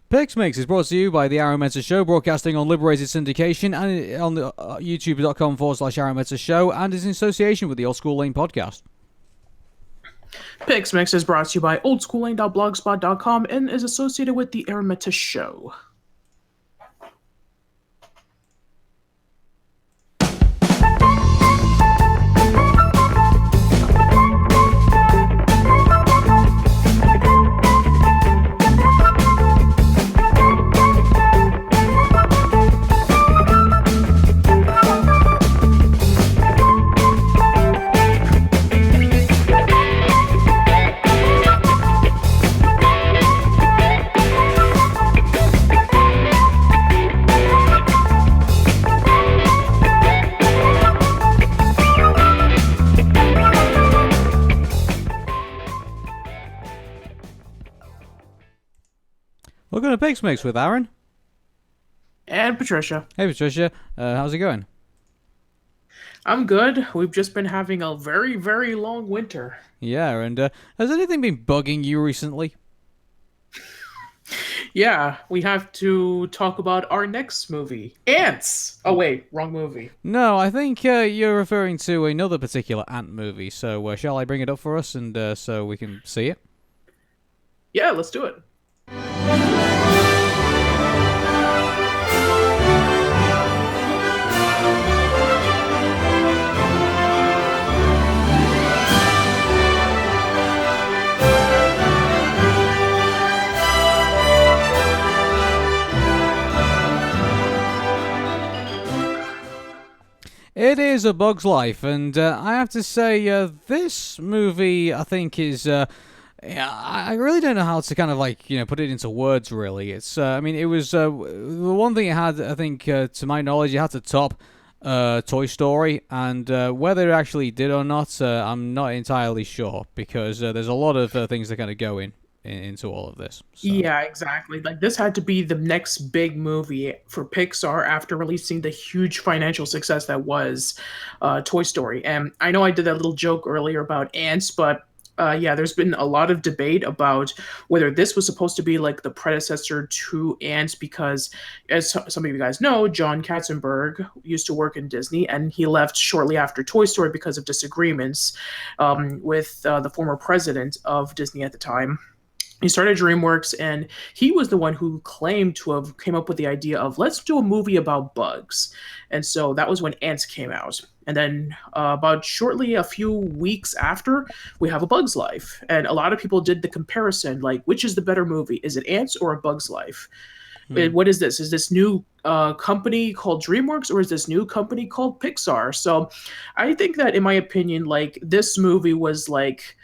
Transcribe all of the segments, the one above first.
PixMix is brought to you by the Arun Show, broadcasting on Liberated Syndication and on the youtube.com/Arun Show, and is in association with the Old School Lane podcast. PixMix is brought to you by oldschoollane.blogspot.com and is associated with the Arun Show. Welcome to PixMix with Aaron. And Patricia. Hey Patricia, how's it going? I'm good. We've just been having a very, very long winter. Yeah, and has anything been bugging you recently? Yeah, we have to talk about our next movie, Antz. Oh wait, wrong movie. No, I think you're referring to another particular Ant movie, so shall I bring it up for us and so we can see it? Yeah, let's do it. It is A Bug's Life, and I have to say, this movie, I think, is... I really don't know how to kind of, put it into words, really. It's, it was... the one thing it had, I think, to my knowledge, it had to top Toy Story, and whether it actually did or not, I'm not entirely sure, because there's a lot of things that kind of go into all of this. So. Yeah, exactly. Like, this had to be the next big movie for Pixar after releasing the huge financial success that was Toy Story. And I know I did that little joke earlier about ants, but yeah, there's been a lot of debate about whether this was supposed to be like the predecessor to Antz, because as some of you guys know, John Katzenberg used to work in Disney, and he left shortly after Toy Story because of disagreements with the former president of Disney at the time. He started DreamWorks, and he was the one who claimed to have came up with the idea of, let's do a movie about bugs. And so that was when Antz came out. And then about shortly a few weeks after, we have A Bug's Life. And a lot of people did the comparison, like, which is the better movie? Is it Antz or A Bug's Life? What is this? Is this new company called DreamWorks, or is this new company called Pixar? So I think that, in my opinion, like, this movie was like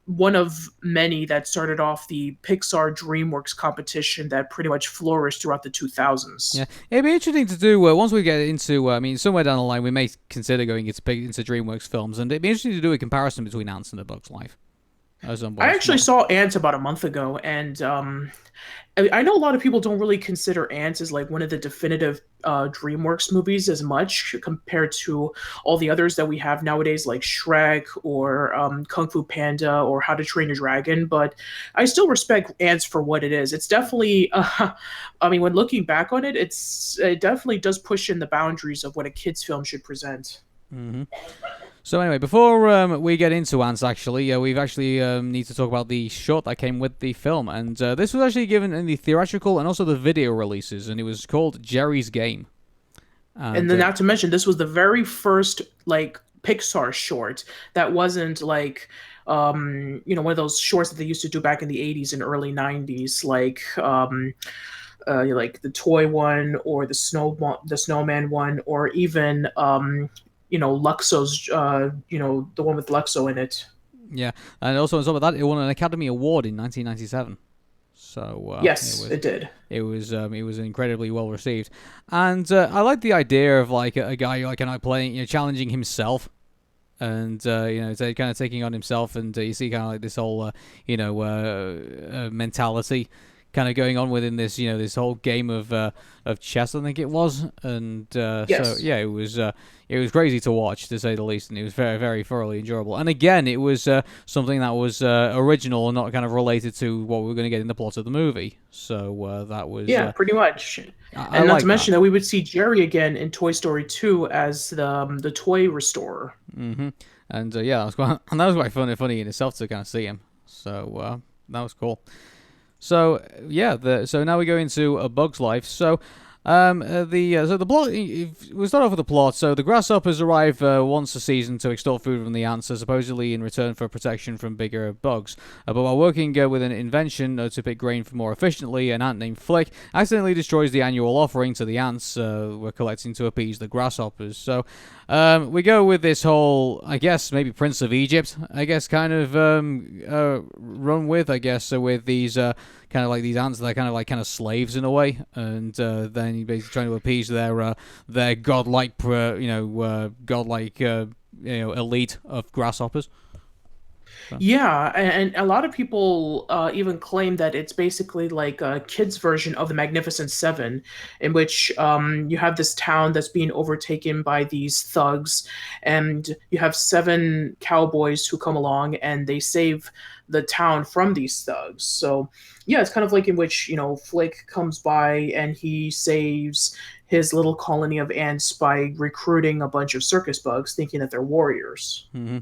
one of many that started off the Pixar DreamWorks competition that pretty much flourished throughout the 2000s. Yeah, it'd be interesting to do, once we get into, somewhere down the line we may consider going into DreamWorks films, and it'd be interesting to do a comparison between Antz and A Bug's Life. I actually saw Antz about a month ago, and I know a lot of people don't really consider Antz as like one of the definitive DreamWorks movies as much compared to all the others that we have nowadays, like Shrek or Kung Fu Panda or How to Train Your Dragon. But I still respect Antz for what it is. It's definitely, when looking back on it, it definitely does push in the boundaries of what a kids' film should present. Mm-hmm. So anyway, before we get into Antz, actually, we've actually need to talk about the short that came with the film, and this was actually given in the theatrical and also the video releases, and it was called Jerry's Game. And then, not to mention, this was the very first like Pixar short that wasn't like one of those shorts that they used to do back in the 80s and early 90s, like the toy one or the snowman one, or even Luxo's, the one with Luxo in it. Yeah, and also on top of that, it won an Academy Award in 1997. So yes, it did. It was incredibly well received, and I like the idea of like a guy like playing, challenging himself, and kind of taking on himself, and you see kind of like this whole mentality kind of going on within this, this whole game of chess, I think it was, and so Yes. yeah, it was crazy to watch, to say the least, and it was very, very thoroughly enjoyable. And again, it was something that was original and not kind of related to what we were going to get in the plot of the movie. So that was, Yeah, pretty much. I And not to like that. mention that we would see Jerry again in Toy Story 2 as the toy restorer. hmm And yeah, that was quite, and that was quite funny in itself to kind of see him. So that was cool. So yeah, so now we go into A Bug's Life. So the plot, we start off with the plot. So the grasshoppers arrive once a season to extort food from the ants, supposedly in return for protection from bigger bugs. But while working with an invention to pick grain more efficiently, an ant named Flik accidentally destroys the annual offering to the ants we're collecting to appease the grasshoppers. So we go with this whole, I guess, maybe Prince of Egypt, I guess, kind of run with, I guess, with these kind of like these ants that are kind of slaves in a way, and then you're basically trying to appease their godlike, godlike, elite of grasshoppers. So. Yeah, and a lot of people even claim that it's basically like a kid's version of the Magnificent Seven, in which you have this town that's being overtaken by these thugs, and you have seven cowboys who come along and they save the town from these thugs. So, yeah, it's kind of like in which, Flake comes by and he saves his little colony of ants by recruiting a bunch of circus bugs, thinking that they're warriors. Mm-hmm.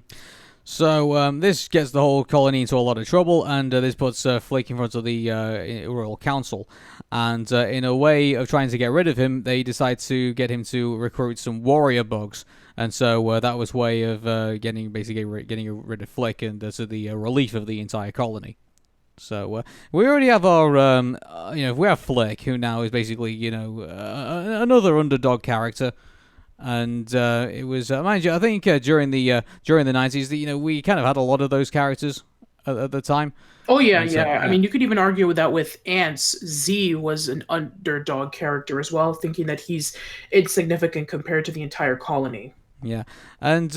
So this gets the whole colony into a lot of trouble, and this puts Flake in front of the Royal Council. And in a way of trying to get rid of him, they decide to get him to recruit some warrior bugs. And so that was way of getting rid of Flake and to the relief of the entire colony. So we already have our, we have Flik, who now is basically, another underdog character. And it was, mind you, I think during the 90s, we kind of had a lot of those characters at the time. Oh yeah, And so yeah. I yeah, mean, you could even argue with that with Ants. Z was an underdog character as well, thinking that he's insignificant compared to the entire colony. yeah. And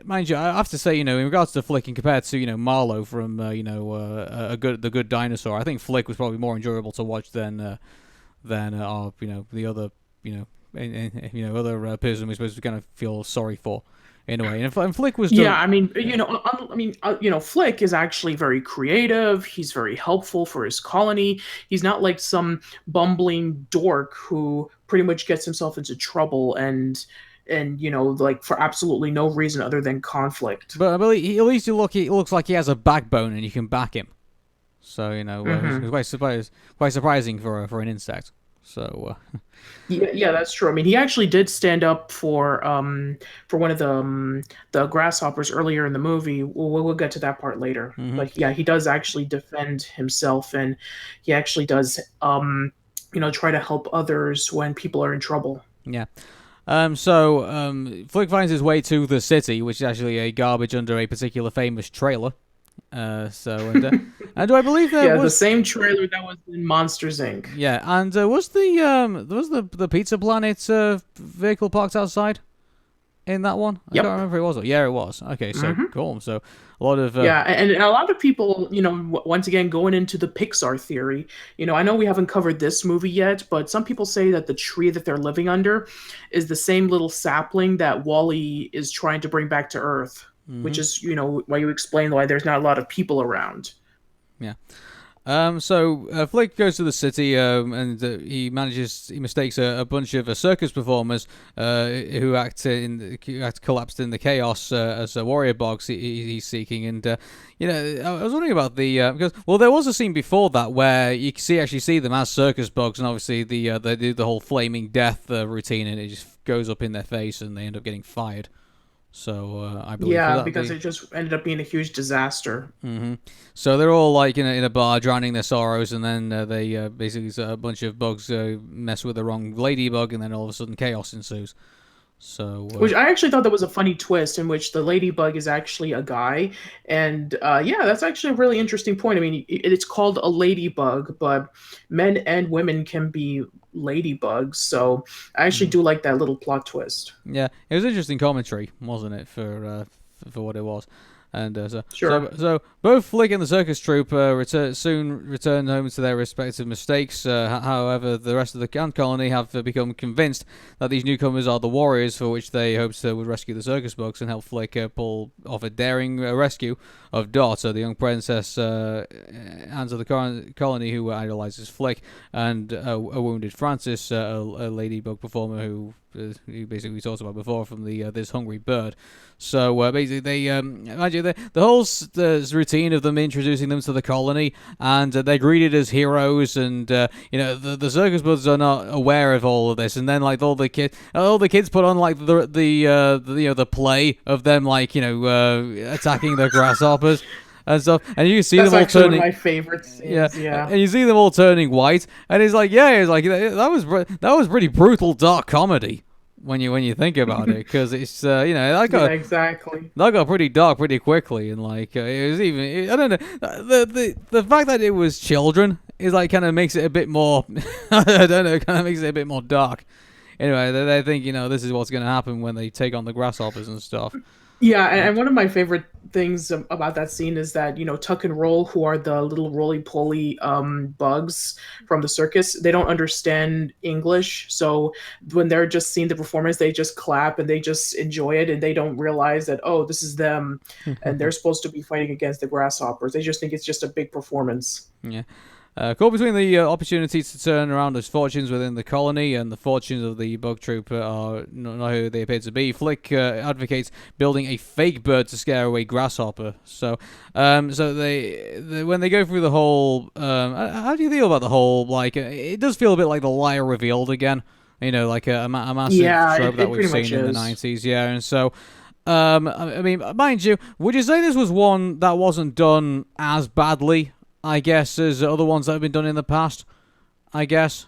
mind you, I have to say, in regards to Flik and compared to Marlowe from the Good Dinosaur, I think Flik was probably more enjoyable to watch than our the other other person we're supposed to kind of feel sorry for in a way. And Flik was Yeah, done. I mean, Flick is actually very creative. He's very helpful for his colony. He's not like some bumbling dork who pretty much gets himself into trouble and like for absolutely no reason other than conflict. But I believe at least he looks like he has a backbone and you can back him. So Hmm. it's quite surprising for an insect. So Yeah, yeah, that's true. I mean, he actually did stand up for one of the grasshoppers earlier in the movie. We'll get to that part later. mhm, But yeah, he does actually defend himself, and he actually does try to help others when people are in trouble. yeah. Flick finds his way to the city, which is actually a garbage under a particular famous trailer. And do I believe there Yeah, the was same trailer that was in Monsters Inc. yeah, and was the Pizza Planet vehicle parked outside in that one? I can't Yep. remember if it was. Yeah, it was. Okay, so Hmm. cool. So a lot of Yeah, and a lot of people, once again, going into the Pixar theory, I know we haven't covered this movie yet, but some people say that the tree that they're living under is the same little sapling that Wally is trying to bring back to Earth, which mhm, is, why you explain why there's not a lot of people around. yeah. Flick goes to the city, and he mistakes a bunch of circus performers who act collapsed in the chaos as warrior bogs he's seeking. And I was wondering about because there was a scene before that where you actually see them as circus bugs, and obviously they do the whole flaming death routine, and it just goes up in their face, and they end up getting fired. So I believe for Yeah, that because the it just ended up being a huge disaster. hmm So they're all like in a bar, drowning their sorrows, and then they basically a bunch of bugs mess with the wrong ladybug, and then all of a sudden chaos ensues. So Which I actually thought that was a funny twist in which the ladybug is actually a guy. And yeah, that's actually a really interesting point. I mean, it's called a ladybug, but men and women can be ladybugs. So I actually mhm. do like that little plot twist. Yeah, it was interesting commentary, wasn't it, for what it was. And Sure. so both Flik and the circus troupe soon return home to their respective mistakes. However, the rest of the ant colony have become convinced that these newcomers are the warriors for which they hoped would rescue the circus bugs and help Flik pull off a daring rescue of Dot, the young princess aunt of the colony who idolizes Flik, and a wounded Francis, a ladybug performer who basically we talked about before from the this hungry bird. So basically, they imagine the whole routine of them introducing them to the colony, and they're greeted as heroes, and the circus buds are not aware of all of this, and then like all the kids put on like the play of them like attacking the grasshoppers. And stuff, and you see them all turning. One of my favorite scenes. Yeah, and you see them all turning white, and it's like, that was pretty brutal, dark comedy when you think about it, because it's exactly. That got pretty dark pretty quickly, and like it was even I don't know the fact that it was children is like kind of makes it a bit more I don't know, kind of makes it a bit more dark. Anyway, they think this is what's going to happen when they take on the grasshoppers and stuff. Yeah, and one of my favorite things about that scene is that, Tuck and Roll, who are the little roly-poly bugs from the circus, they don't understand English. So when they're just seeing the performance, they just clap and they just enjoy it, and they don't realize that, oh, this is them, and they're supposed to be fighting against the grasshoppers. They just think it's just a big performance. Yeah. Caught between the opportunities to turn around his fortunes within the colony and the fortunes of the bug troop are not who they appear to be. Flik advocates building a fake bird to scare away Grasshopper. So they when they go through the whole, how do you feel about the whole? Like, it does feel a bit like the liar revealed again. Like a massive trope that we've seen in the 90s. Yeah, and so. I mean, mind you, would you say this was one that wasn't done as badly, I guess, as other ones that have been done in the past? I guess.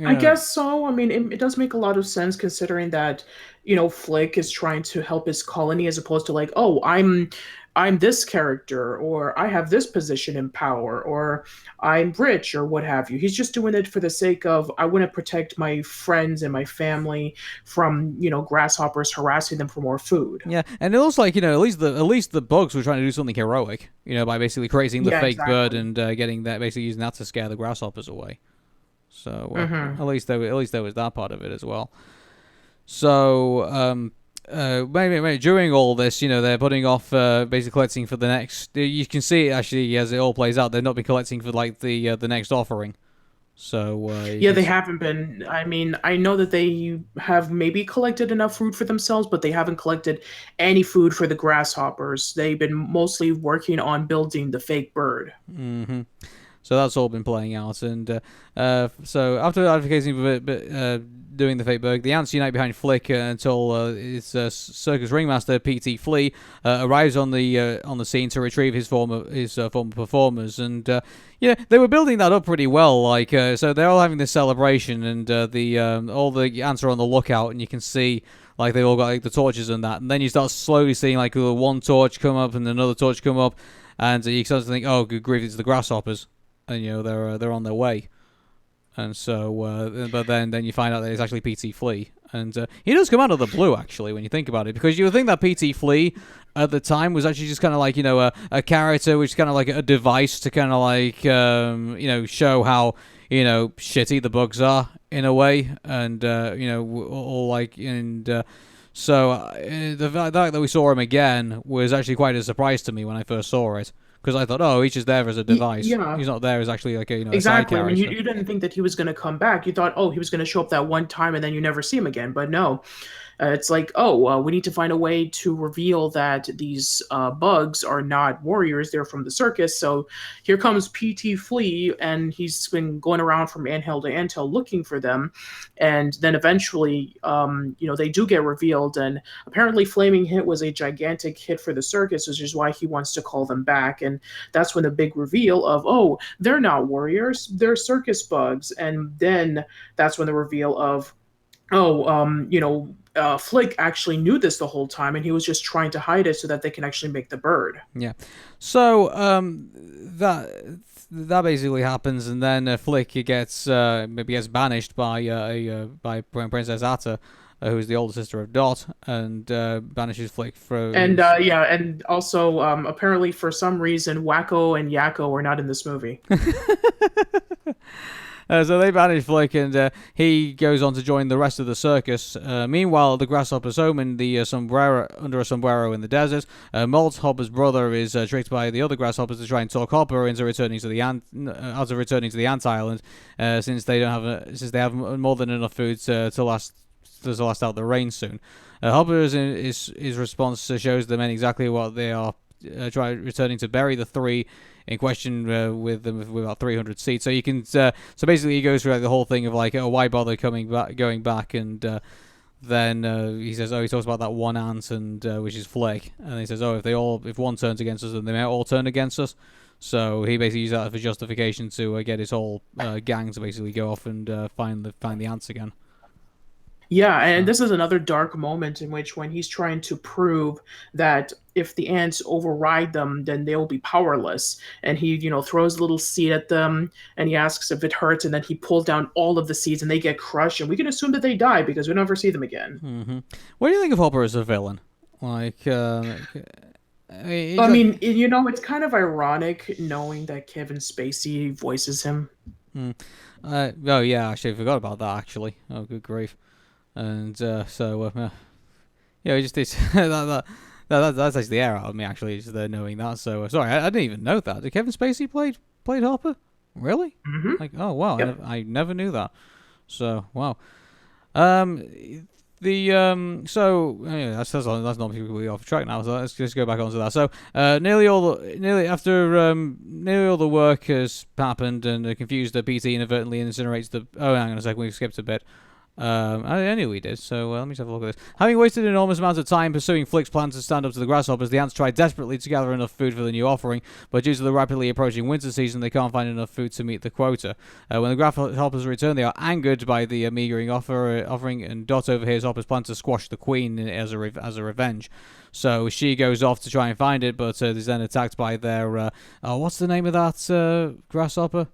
I guess so. I mean, it does make a lot of sense considering that, Flik is trying to help his colony as opposed to like, oh, I'm this character, or I have this position in power, or I'm rich, or what have you. He's just doing it for the sake of, I want to protect my friends and my family from, grasshoppers harassing them for more food. Yeah, and it looks like, at least the bugs were trying to do something heroic, by basically creating the fake bird and getting that, basically using that to scare the grasshoppers away. So at least there was that part of it as well. So maybe during all this, they're putting off basically collecting for the next. You can see it actually as it all plays out. They've not been collecting for like the next offering. So they haven't been. I mean, I know that they have maybe collected enough food for themselves, but they haven't collected any food for the grasshoppers. They've been mostly working on building the fake bird. Mm-hmm. So that's all been playing out, and so after advocating for doing the fake bird, the ants unite behind Flik until his circus ringmaster P.T. Flea arrives on the scene to retrieve his former performers, and they were building that up pretty well. Like so, they're all having this celebration, and all the ants are on the lookout, and you can see. Like they all got like the torches and that, and then you start slowly seeing like one torch come up and another torch come up, and you start to think, oh, good grief, it's the grasshoppers. And they're on their way, and so but then you find out that it's actually P.T. Flea, and he does come out of the blue actually when you think about it, because you would think that P.T. Flea at the time was actually just kind of like a character which is kind of like a device to kind of like show how shitty the bugs are in a way, and all like and. So the fact that we saw him again was actually quite a surprise to me when I first saw it. Because I thought, oh, he's just there as a device. Yeah. He's not there as actually like a exactly. A side character. I mean, you didn't think that he was going to come back. You thought, oh, he was going to show up that one time and then you never see him again. But no, it's like, we need to find a way to reveal that these bugs are not warriors. They're from the circus. So here comes P.T. Flea, and he's been going around from anthill to anthill looking for them. And then eventually, they do get revealed. And apparently Flaming Hit was a gigantic hit for the circus, which is why he wants to call them back. And that's when the big reveal of, oh, they're not warriors, they're circus bugs. And then that's when the reveal of, Flik actually knew this the whole time, and he was just trying to hide it so that they can actually make the bird. Yeah. So that basically happens, and then Flik gets banished by Princess Atta, who's the older sister of Dot, and banishes Flik And from. yeah, and also apparently for some reason Wacko and Yakko are not in this movie. So they banish Flik, and he goes on to join the rest of the circus. Meanwhile, the grasshopper's home in the sombrero under a sombrero in the desert. Molt, Hopper's brother, is tricked by the other grasshoppers to try and talk Hopper into returning to the ant island, since they don't have since they have more than enough food to last out the rain soon. His response shows the men exactly what they are returning to bury the three in question with about 300 seats. So you can so basically he goes through like, the whole thing of like, oh, why bother going back, and then he says, he talks about that one ant, and which is Flik, and he says, if one turns against us, then they may all turn against us. So he basically uses that for justification to get his whole gang to basically go off and find the ants again. Yeah, and this is another dark moment in which when he's trying to prove that if the ants override them, then they will be powerless. And he, throws a little seed at them and he asks if it hurts, and then he pulls down all of the seeds and they get crushed, and we can assume that they die because we never see them again. Mm-hmm. What do you think of Hopper as a villain? Like, it's kind of ironic knowing that Kevin Spacey voices him. Oh yeah, actually I forgot about that actually. Oh, good grief. And it just is that takes the air out of me actually, just knowing that. So sorry, I didn't even know that. Did Kevin Spacey played Hopper? Really? Mm-hmm. Like, oh wow, Yep. I never knew that. So wow. That's not completely off track now. So let's just go back onto that. So nearly all the work has happened, and confused the PT inadvertently incinerates the. Oh, hang on a second, we've skipped a bit. I knew we did, so let me just have a look at this. Having wasted an enormous amount of time pursuing Flik's plan to stand up to the grasshoppers, the ants try desperately to gather enough food for the new offering, but due to the rapidly approaching winter season, they can't find enough food to meet the quota. When the grasshoppers return, they are angered by the meagering offering, and Dot overhears Hopper's plan to squash the queen as a revenge. So she goes off to try and find it, but is then attacked by their what's the name of that grasshopper?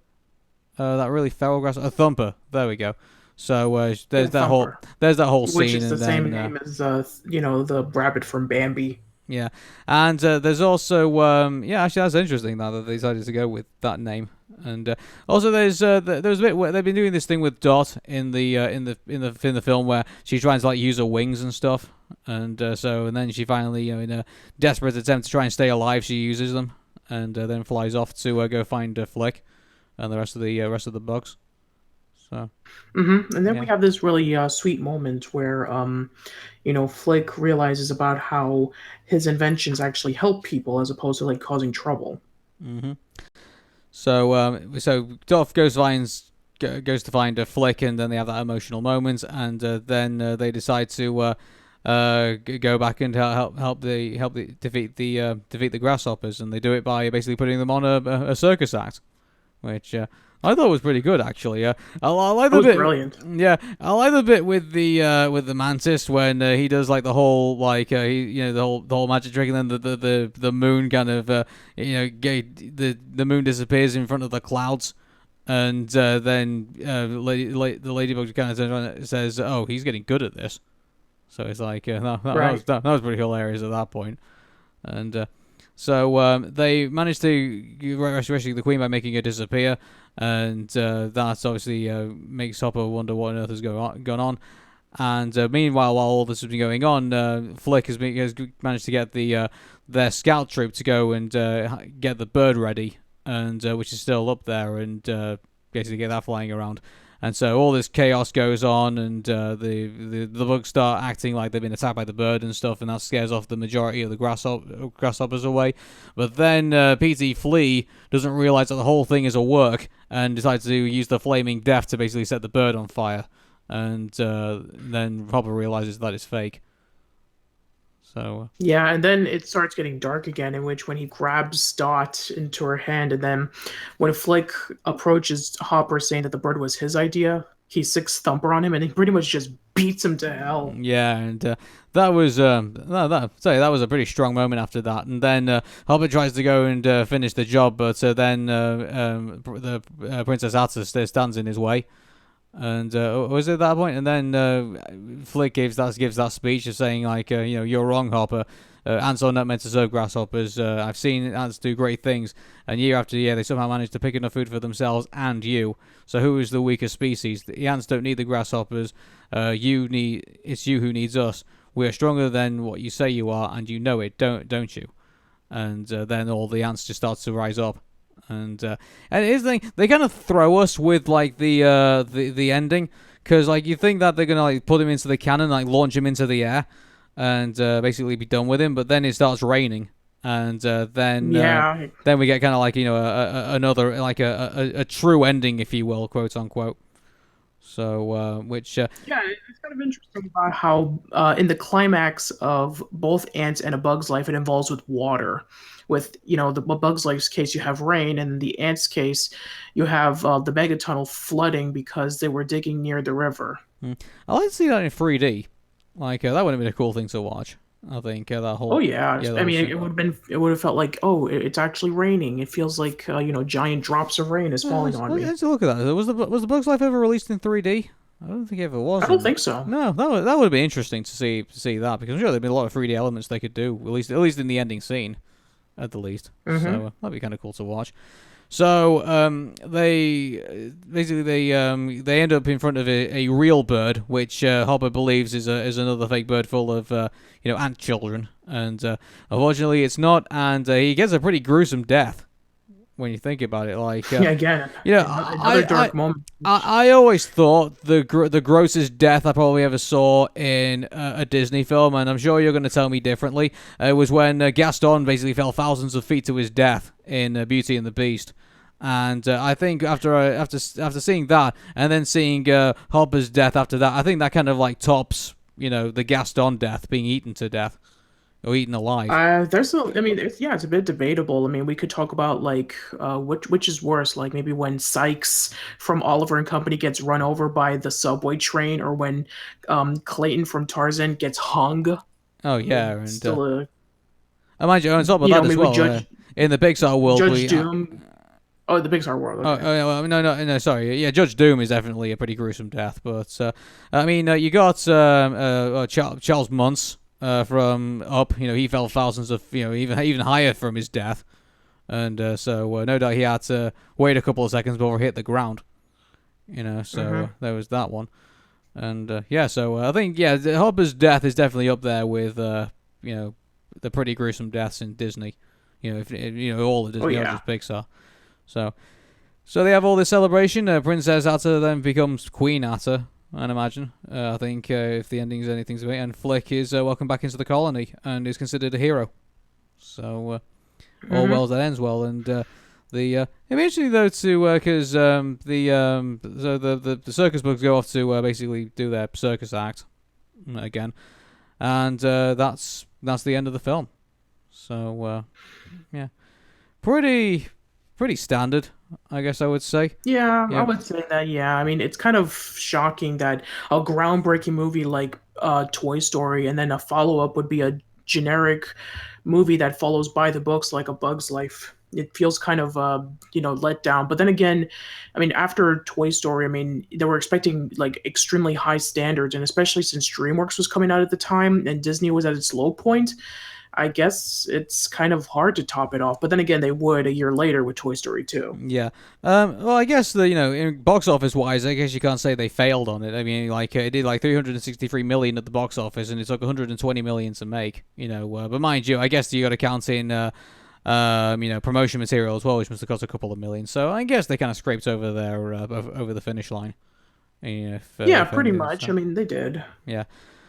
That really feral grasshopper, a thumper. There we go. So there's that whole scene, which is the and same then, name as the rabbit from Bambi. Yeah, and there's also actually that's interesting now that they decided to go with that name. And also there's a bit where they've been doing this thing with Dot in the film where she's trying to like use her wings and stuff, and then she finally, in a desperate attempt to try and stay alive, she uses them, and then flies off to go find Flik and the rest of the bugs. So. And then we have this really sweet moment where, Flik realizes about how his inventions actually help people as opposed to like causing trouble. Mm-hmm. So Dolph goes to find Flik, and then they have that emotional moment, and then they decide to go back and defeat the grasshoppers, and they do it by basically putting them on a circus act, which. I thought it was pretty good actually. I like the bit. Brilliant. Yeah, I like the bit with the mantis when he does like the whole the whole magic trick, and then the moon kind of the moon disappears in front of the clouds, and then the ladybug kind of turns around and says, "Oh, he's getting good at this." So it's like that was pretty hilarious at that point, and. So they managed to rescue the queen by making her disappear, and that obviously makes Hopper wonder what on earth has gone on. And meanwhile, while all this has been going on, Flik has managed to get their scout troop to go and get the bird ready, and which is still up there, and basically get that flying around. And so all this chaos goes on, and the bugs start acting like they've been attacked by the bird and stuff, and that scares off the majority of the grasshoppers away. But then PT Flea doesn't realize that the whole thing is a work, and decides to use the flaming death to basically set the bird on fire. And then Hopper realizes that it's fake. So yeah, and then it starts getting dark again, in which when he grabs Dot into her hand, and then when Flik approaches Hopper saying that the bird was his idea, he six thumper on him, and he pretty much just beats him to hell. Yeah, and that was that was a pretty strong moment after that. And then Hopper tries to go and finish the job, but then the Princess Attis stands in his way. And was it that point? And then Flik gives that speech of saying like, you're wrong, Hopper. Ants are not meant to serve grasshoppers. I've seen ants do great things, and year after year they somehow manage to pick enough food for themselves and you. So who is the weaker species? The ants don't need the grasshoppers. It's you who needs us. We are stronger than what you say you are, and you know it, don't you? And then all the ants just start to rise up. And here's the thing: they kind of throw us with like the ending, because like you think that they're gonna like put him into the cannon, like launch him into the air, and basically be done with him. But then it starts raining, and then we get kind of like another like a true ending, if you will, quote unquote. So which Yeah, it's kind of interesting about how in the climax of both Ants and A Bug's Life, it involves with water. With the Bug's Life's case, you have rain, and in the Ants' case, you have the megatunnel flooding because they were digging near the river. I like to see that in 3D. Like that would have been a cool thing to watch. I think that whole. Oh yeah, Yeah, I mean it would have felt like, oh, it's actually raining. It feels like giant drops of rain is falling on me. Let's look at that. Was the Bug's Life ever released in 3D? I don't think it ever was. I don't think so. No, that would be interesting to see that, because I'm sure there'd be a lot of 3D elements they could do, at least in the ending scene, at the least. Mm-hmm. So that'd be kind of cool to watch. So they basically they end up in front of a real bird, which Hopper believes is another fake bird full of ant children, and unfortunately it's not, and he gets a pretty gruesome death when you think about it. Like again, another dark moment. I always thought the grossest death I probably ever saw in a Disney film, and I'm sure you're going to tell me differently, was when Gaston basically fell thousands of feet to his death in Beauty and the Beast. And I think after seeing that, and then seeing Hopper's death after that, I think that kind of like tops the Gaston death, being eaten to death or eaten alive. It's a bit debatable. I mean, we could talk about like which is worse, like maybe when Sykes from Oliver and Company gets run over by the subway train, or when Clayton from Tarzan gets hung. Oh yeah, and still mind you, on top of that as well, in the Pixar world, Judge Doom. Oh, the Pixar world. Okay. No, sorry. Yeah, Judge Doom is definitely a pretty gruesome death. But you got Charles Muntz from Up. He fell thousands of even higher from his death, and so no doubt he had to wait a couple of seconds before he hit the ground. So there was that one, and so I think Hopper's death is definitely up there with the pretty gruesome deaths in Disney. If all the Disney, not just Pixar. So they have all this celebration. Princess Atta then becomes Queen Atta, I'd imagine. I think if the ending is anything to it. And Flik is welcomed back into the colony and is considered a hero. So all well that ends well. And it'd be interesting though because the circus bugs go off to basically do their circus act again, and that's the end of the film. So pretty standard, I guess I would say. Yeah, I would say that. Yeah, I mean, it's kind of shocking that a groundbreaking movie like Toy Story, and then a follow-up would be a generic movie that follows by the books like A Bug's Life. It feels kind of let down. But then again, I mean, after Toy Story, I mean, they were expecting like extremely high standards, and especially since DreamWorks was coming out at the time and Disney was at its low point, I guess it's kind of hard to top it off. But then again, they would a year later with Toy Story 2. Yeah. Well, I guess in box office wise, I guess you can't say they failed on it. I mean, like it did like 363 million at the box office, and it took 120 million to make. But mind you, I guess you got to count in promotion material as well, which must have cost a couple of million. So I guess they kind of scraped over there over the finish line. Pretty much. I mean, they did. Yeah.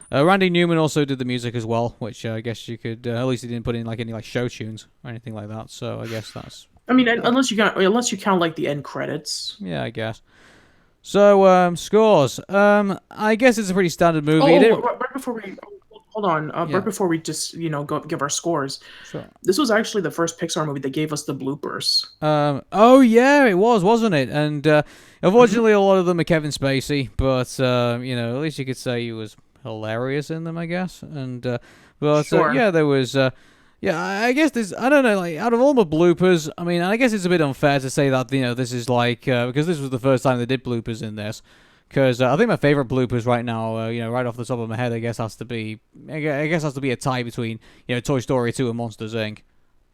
Randy Newman also did the music as well, which I guess you could. At least he didn't put in like any like show tunes or anything like that. So I guess that's. I mean, unless you count like the end credits. Yeah, I guess. So scores. I guess it's a pretty standard movie. Right before we hold on. Right before we just go give our scores. Sure. This was actually the first Pixar movie that gave us the bloopers. Oh yeah, it was, wasn't it? And unfortunately, a lot of them are Kevin Spacey, but at least you could say he was hilarious in them, I guess. And sure. There was I guess there's, I don't know, like out of all the bloopers, I mean, I guess it's a bit unfair to say that this is like because this was the first time they did bloopers in this, Because I think my favorite bloopers right now, right off the top of my head, I guess has to be a tie between Toy Story 2 and Monsters Inc.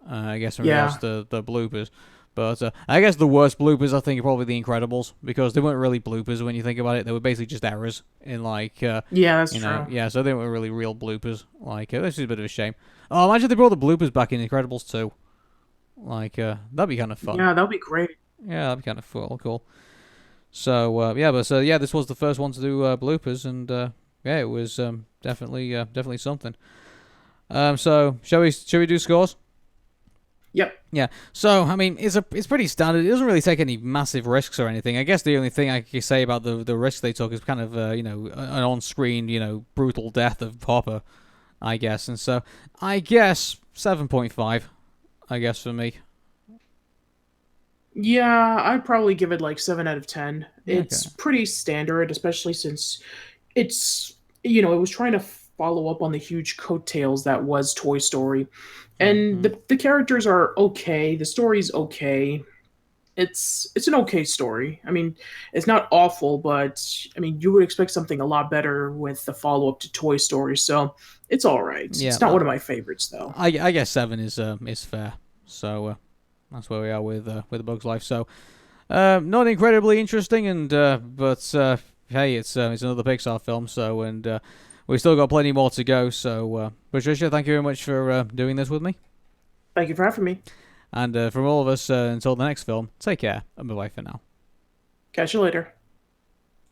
I guess in regards Yeah. to the bloopers. But I guess the worst bloopers I think are probably The Incredibles, because they weren't really bloopers when you think about it. They were basically just errors in Yeah, that's true. yeah. So they weren't really real bloopers. This is a bit of a shame. Oh, imagine they brought the bloopers back in Incredibles 2. That'd be kind of fun. Yeah, that would be great. Yeah, that'd be kind of cool. So this was the first one to do bloopers, and yeah, it was definitely something. So shall we do scores? Yep. Yeah. So I mean, it's pretty standard. It doesn't really take any massive risks or anything. I guess the only thing I could say about the risk they took is kind of an on-screen brutal death of Hopper, I guess. And so I guess 7.5. I guess for me. Yeah, I'd probably give it like 7 out of 10. It's Okay. pretty standard, especially since it's, it was trying to follow up on the huge coattails that was Toy Story. And Mm-hmm. the characters are okay, the story's okay. It's an okay story. I mean, it's not awful, but I mean, you would expect something a lot better with the follow-up to Toy Story, so it's all right. Yeah. It's not one of my favorites though. I guess 7 is fair. So that's where we are with A Bug's Life. So not incredibly interesting, and but hey, it's another Pixar film. So we've still got plenty more to go. So Patricia, thank you very much for doing this with me. Thank you for having me. And from all of us, until the next film, take care and bye bye for now. Catch you later.